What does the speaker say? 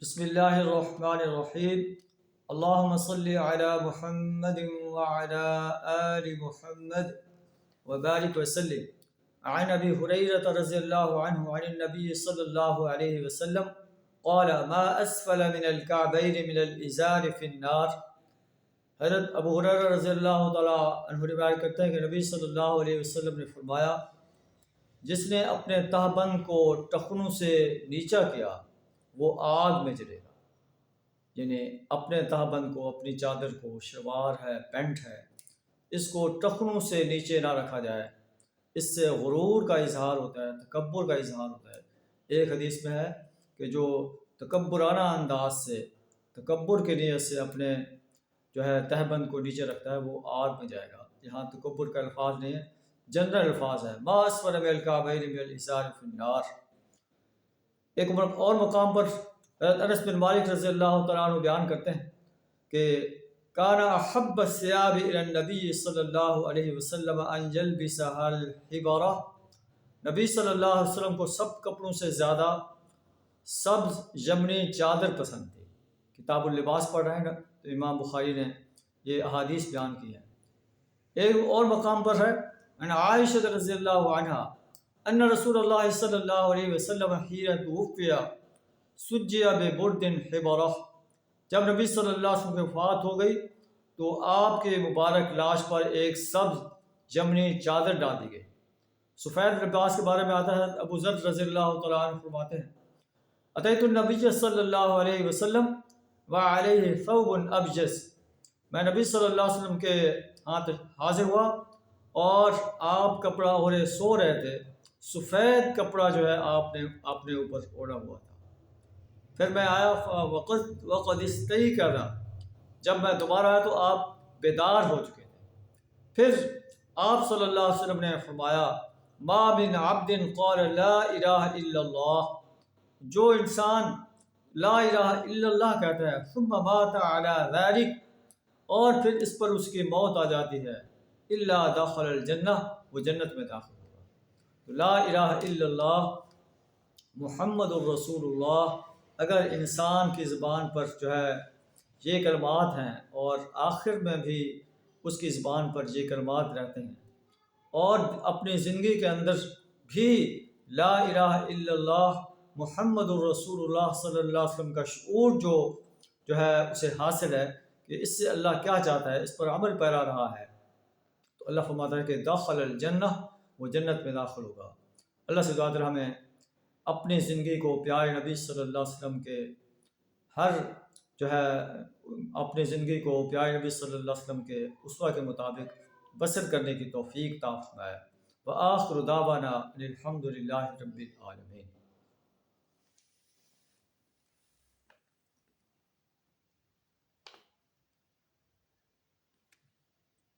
بسم اللہ الرحمن الرحیم اللہم صلی علی محمد وعلی آل محمد وبارک وسلم عن ابی ہریرہ رضی اللہ عنہ عن النبی صلی اللہ علیہ وسلم قال ما اسفل من الكعبین من الازار فی النار۔ حضرت ابو ہریرہ رضی اللہ تعالیٰ عنہ روایت کرتے ہیں کہ نبی صلی اللہ علیہ وسلم نے فرمایا، جس نے اپنے تہبند کو ٹخنوں سے نیچا کیا وہ آگ میں جلے گا۔ یعنی اپنے تہبند کو، اپنی چادر کو، شلوار ہے، پینٹ ہے، اس کو ٹخنوں سے نیچے نہ رکھا جائے۔ اس سے غرور کا اظہار ہوتا ہے، تکبر کا اظہار ہوتا ہے۔ ایک حدیث میں ہے کہ جو تکبرانہ انداز سے، تکبر کے نیت سے اپنے تہبند کو نیچے رکھتا ہے وہ آگ میں جائے گا۔ یہاں تکبر کا الفاظ نہیں ہے، جنرل الفاظ ہے، ما اسفل من الکعبین من الازار فی النار۔ ایک اور مقام پر حضرت انس بن مالک رضی اللہ تعالیٰ عنہ بیان کرتے ہیں کہ کان احب الثياب الى النبی صلی اللہ علیہ وسلم ان يلبسها الحبرہ۔ نبی صلی اللہ علیہ وسلم کو سب کپڑوں سے زیادہ سبز یمنی چادر پسند تھی۔ کتاب اللباس پڑھ رہے ہیں تو امام بخاری نے یہ احادیث بیان کی ہیں۔ ایک اور مقام پر ہے ان عائشہ رضی اللہ عنہا ان رسول اللہ صلی اللہ علیہ وسلم حین توفی سجی ببرد حبرہ۔ جب نبی صلی اللہ علیہ وسلم کی وفات ہو گئی تو آپ کے مبارک لاش پر ایک سبز یمنی چادر ڈال دی گئی۔ سفید لباس کے بارے میں آتا ہے، ابو ذر رضی اللہ تعالیٰ عنہ فرماتے ہیں اتیت النبی صلی اللہ علیہ وسلم وعلیہ ثوب ابجس۔ میں نبی صلی اللہ علیہ وسلم کے ہاتھ حاضر ہوا اور آپ کپڑا اوڑھے سو رہے تھے، سفید کپڑا آپ نے اوپر اوڑھا ہوا تھا۔ پھر میں آیا وقد استيقظ، جب میں دوبارہ آیا تو آپ بیدار ہو چکے تھے۔ پھر آپ صلی اللہ علیہ وسلم نے فرمایا ما من عبد قال لا الہ الا اللہ، جو انسان لا الہ الا اللہ کہتا ہے ثم مات علی ذلک، اور پھر اس پر اس کی موت آ جاتی ہے، الا دخل الجنہ، وہ جنت میں داخل ہوگا۔ تو لا الہ الا اللہ محمد الرسول اللہ، اگر انسان کی زبان پر یہ کلمات ہیں اور آخر میں بھی اس کی زبان پر یہ کلمات رہتے ہیں اور اپنی زندگی کے اندر بھی لا الہ الا اللہ محمد الرسول اللہ صلی اللہ علیہ وسلم کا شعور اسے حاصل ہے کہ اس سے اللہ کیا چاہتا ہے، اس پر عمل پیرا رہا ہے، تو اللہ فرماتا ہے کہ داخل الجنہ، وہ جنت میں داخل ہوگا۔ اللہ سے دعا کریں ہمیں اپنی زندگی کو پیارے نبی صلی اللہ علیہ وسلم کے اپنی زندگی کو پیارے نبی صلی اللہ علیہ وسلم کے اسوہ کے مطابق بسر کرنے کی توفیق عطا فرمائے۔ وآخر دعوانا ان الحمد للہ رب العالمین۔